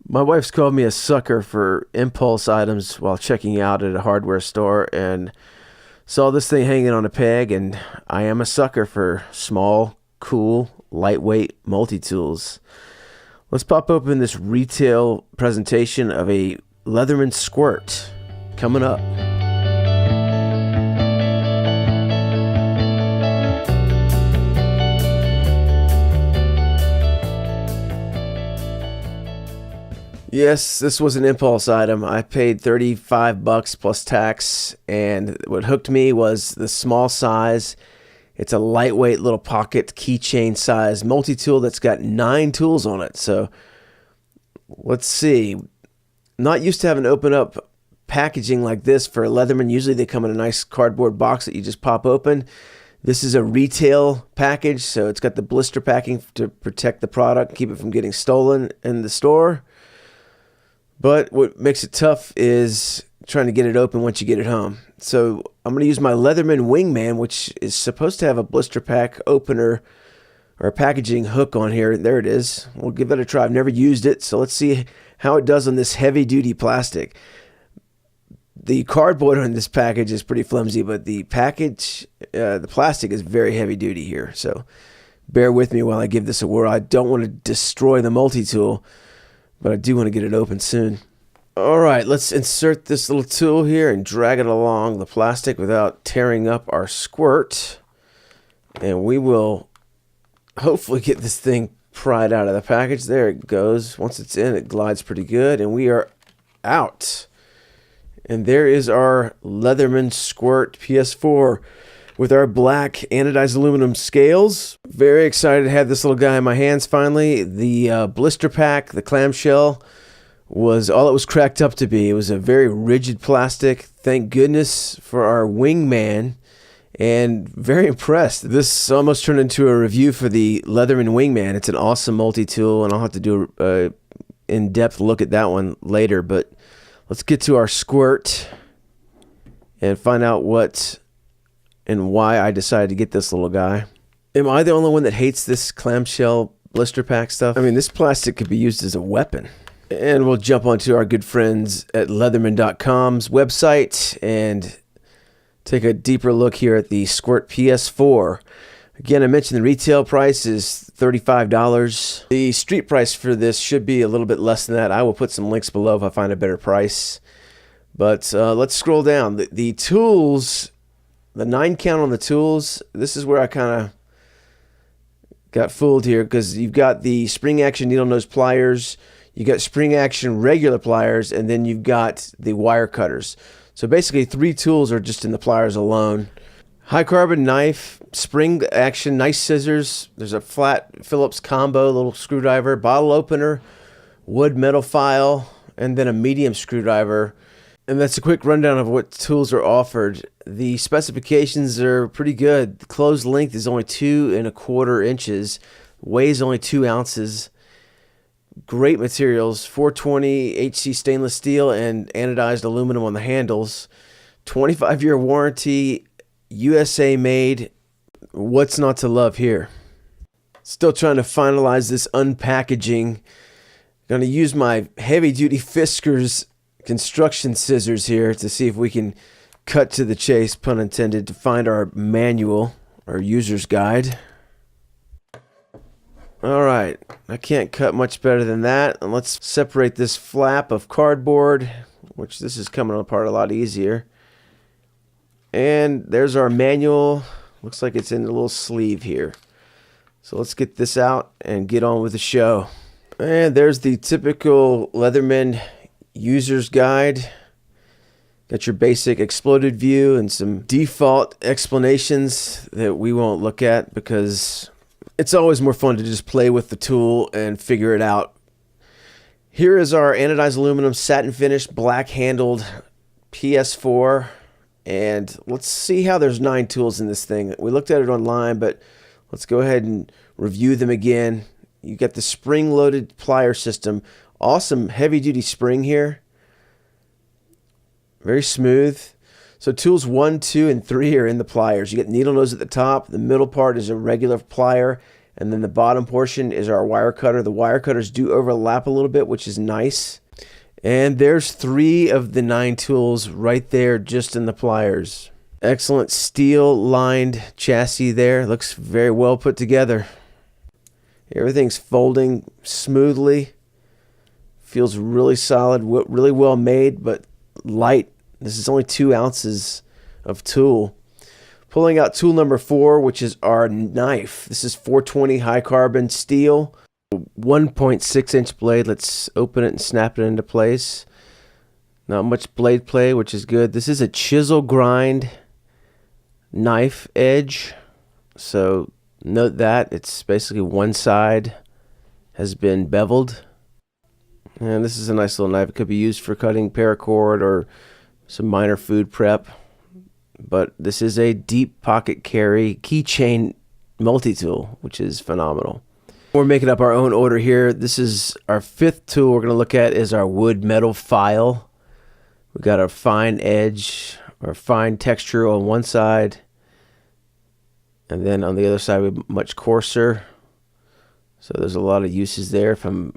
My wife's called me a sucker for impulse items while checking out at a hardware store and saw this thing hanging on a peg, and I am a sucker for small, cool, lightweight multi-tools. Let's pop open this retail presentation of a Leatherman Squirt coming up. Yes, this was an impulse item. I paid $35 plus tax, and what hooked me was the small size. It's a lightweight little pocket keychain size multi-tool that's got 9 tools on it. So let's see. Not used to having open up packaging like this for a Leatherman. Usually they come in a nice cardboard box that you just pop open. This is a retail package, so it's got the blister packing to protect the product, keep it from getting stolen in the store. But what makes it tough is trying to get it open once you get it home. So I'm going to use my Leatherman Wingman, which is supposed to have a blister pack opener or a packaging hook on here. There it is. We'll give that a try. I've never used it, so let's see how it does on this heavy-duty plastic. The cardboard on this package is pretty flimsy, but the package, the plastic is very heavy-duty here. So bear with me while I give this a whirl. I don't want to destroy the multi-tool, but I do want to get it open soon. All right, let's insert this little tool here and drag it along the plastic without tearing up our squirt. And we will hopefully get this thing pried out of the package. There it goes. Once it's in, it glides pretty good, and we are out. And there is our Leatherman Squirt PS4 with our black anodized aluminum scales. Very excited to have this little guy in my hands finally. The blister pack, the clamshell, was all it was cracked up to be. It was a very rigid plastic. Thank goodness for our Wingman, and very impressed. This almost turned into a review for the Leatherman Wingman. It's an awesome multi-tool, and I'll have to do an in-depth look at that one later. But let's get to our squirt and find out what and why I decided to get this little guy. Am I the only one that hates this clamshell blister pack stuff? I mean, this plastic could be used as a weapon. And we'll jump onto our good friends at Leatherman.com's website and take a deeper look here at the Squirt PS4. Again, I mentioned the retail price is $35. The street price for this should be a little bit less than that. I will put some links below if I find a better price. But let's scroll down. The tools, the 9 count on the tools, this is where I kind of got fooled here, because you've got the spring action needle nose pliers, you got spring action regular pliers, and then you've got the wire cutters. So basically 3 tools are just in the pliers alone. High carbon knife, spring action, nice scissors. There's a flat Phillips combo, little screwdriver, bottle opener, wood metal file, and then a medium screwdriver. And that's a quick rundown of what tools are offered. The specifications are pretty good. The closed length is only 2¼ inches, weighs only 2 ounces. Great materials, 420 HC stainless steel and anodized aluminum on the handles. 25-year warranty, USA made. What's not to love here? Still trying to finalize this unpackaging. Going to use my heavy-duty Fiskars construction scissors here to see if we can cut to the chase, pun intended, to find our manual, our user's guide. All right, I can't cut much better than that. And let's separate this flap of cardboard, which this is coming apart a lot easier. And there's our manual. Looks like it's in a little sleeve here. So let's get this out and get on with the show. And there's the typical Leatherman user's guide. Got your basic exploded view and some default explanations that we won't look at because it's always more fun to just play with the tool and figure it out. Here is our anodized aluminum satin finish black handled PS4, and let's see how there's 9 tools in this thing. We looked at it online, but let's go ahead and review them again. You got the spring loaded plier system. Awesome heavy duty spring here. Very smooth. So tools 1, 2, and 3 are in the pliers. You get needle nose at the top. The middle part is a regular plier. And then the bottom portion is our wire cutter. The wire cutters do overlap a little bit, which is nice. And there's 3 of the 9 tools right there just in the pliers. Excellent steel lined chassis there. Looks very well put together. Everything's folding smoothly. Feels really solid, really well made, but light. This is only 2 ounces of tool. Pulling out tool number 4, which is our knife. This is 420 high carbon steel. 1.6 inch blade. Let's open it and snap it into place. Not much blade play, which is good. This is a chisel grind knife edge. So note that it's basically one side has been beveled. And this is a nice little knife. It could be used for cutting paracord or some minor food prep. But this is a deep pocket carry keychain multi-tool, which is phenomenal. We're making up our own order here. This is our 5th tool we're going to look at is our wood metal file. We got our fine edge, our fine texture on one side. And then on the other side, we're much coarser. So there's a lot of uses there, from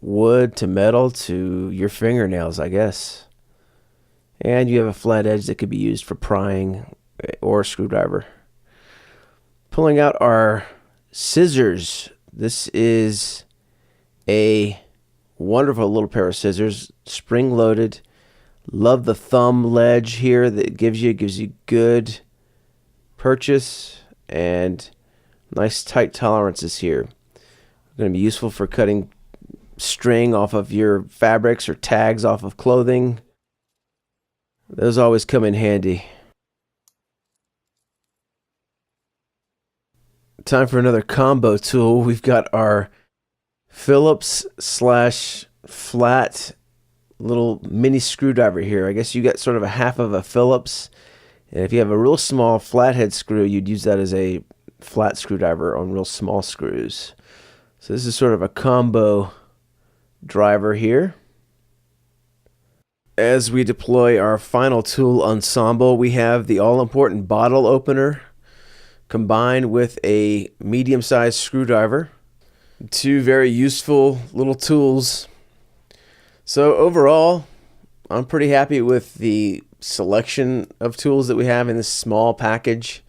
wood to metal to your fingernails, I guess. And you have a flat edge that could be used for prying or a screwdriver. Pulling out our scissors. This is a wonderful little pair of scissors, spring loaded. Love the thumb ledge here that it gives you good purchase and nice tight tolerances here. Going to be useful for cutting string off of your fabrics or tags off of clothing. Those always come in handy. Time for another combo tool. We've got our Phillips / flat little mini screwdriver here. I guess you got sort of a half of a Phillips. And if you have a real small flathead screw, you'd use that as a flat screwdriver on real small screws. So this is sort of a combo driver here. As we deploy our final tool ensemble, we have the all-important bottle opener combined with a medium-sized screwdriver. 2 very useful little tools. So overall, I'm pretty happy with the selection of tools that we have in this small package.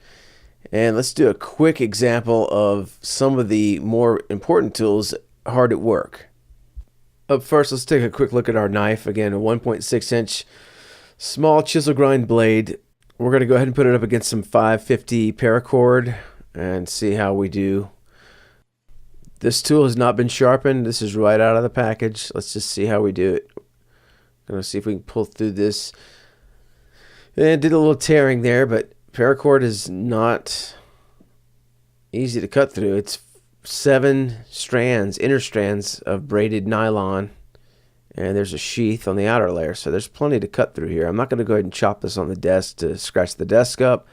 And let's do a quick example of some of the more important tools hard at work. Up first, let's take a quick look at our knife. Again, a 1.6 inch small chisel grind blade. We're going to go ahead and put it up against some 550 paracord and see how we do. This tool has not been sharpened. This is right out of the package. Let's just see how we do it. Going to see if we can pull through this. And did a little tearing there, but paracord is not easy to cut through. It's 7 strands, inner strands of braided nylon, and there's a sheath on the outer layer, so there's plenty to cut through here. I'm not going to go ahead and chop this on the desk to scratch the desk up,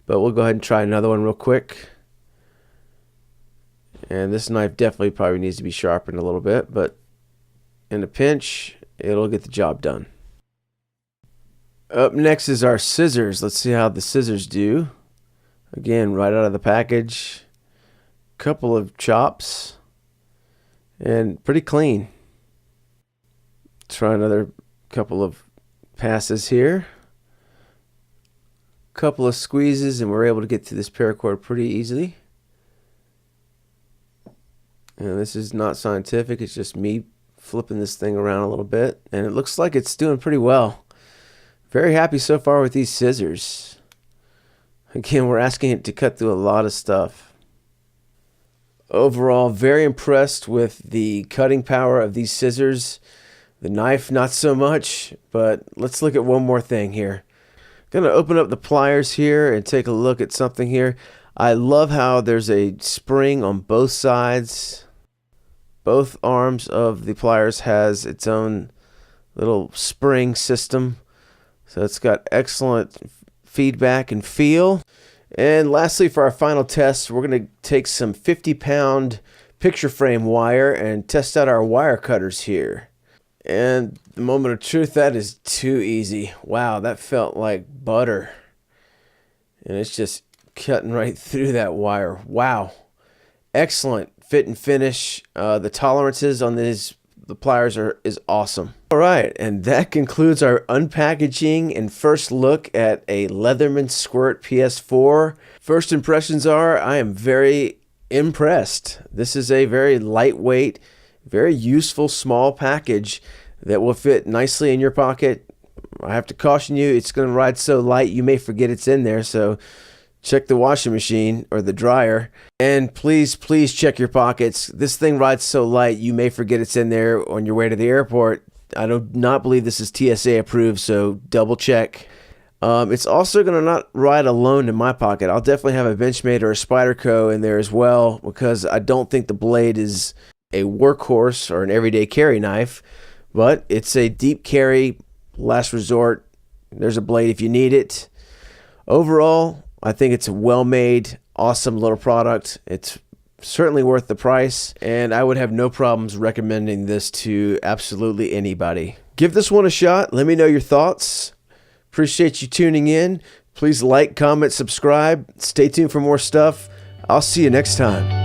but we'll go ahead and try another one real quick. And this knife definitely probably needs to be sharpened a little bit, but in a pinch, it'll get the job done. Up next is our scissors. Let's see how the scissors do. Again, right out of the package. Couple of chops and pretty clean. Try another couple of passes here. Couple of squeezes and we're able to get through this paracord pretty easily. And this is not scientific, it's just me flipping this thing around a little bit, and it looks like it's doing pretty well. Very happy so far with these scissors. Again, we're asking it to cut through a lot of stuff. Overall, very impressed with the cutting power of these scissors. The knife, not so much, but let's look at one more thing here. Gonna open up the pliers here and take a look at something here. I love how there's a spring on both sides. Both arms of the pliers has its own little spring system. So it's got excellent feedback and feel. And lastly, for our final test, we're going to take some 50-pound picture frame wire and test out our wire cutters here. And the moment of truth, that is too easy. Wow, that felt like butter. And it's just cutting right through that wire. Wow. Excellent fit and finish. The tolerances on the pliers is awesome. All right, and that concludes our unpackaging and first look at a Leatherman Squirt PS4. First impressions are, I am very impressed. This is a very lightweight, very useful small package that will fit nicely in your pocket. I have to caution you, it's going to ride so light you may forget it's in there, so check the washing machine or the dryer. And please check your pockets. This thing rides so light you may forget it's in there on your way to the airport. I do not believe this is TSA approved, so double check. It's also going to not ride alone in my pocket. I'll definitely have a Benchmade or a Spyderco in there as well, because I don't think the blade is a workhorse or an everyday carry knife, but it's a deep carry, last resort. There's a blade if you need it. Overall, I think it's a well-made, awesome little product. It's certainly worth the price, and I would have no problems recommending this to absolutely anybody. Give this one a shot. Let me know your thoughts. Appreciate you tuning in. Please like, comment, subscribe. Stay tuned for more stuff. I'll see you next time.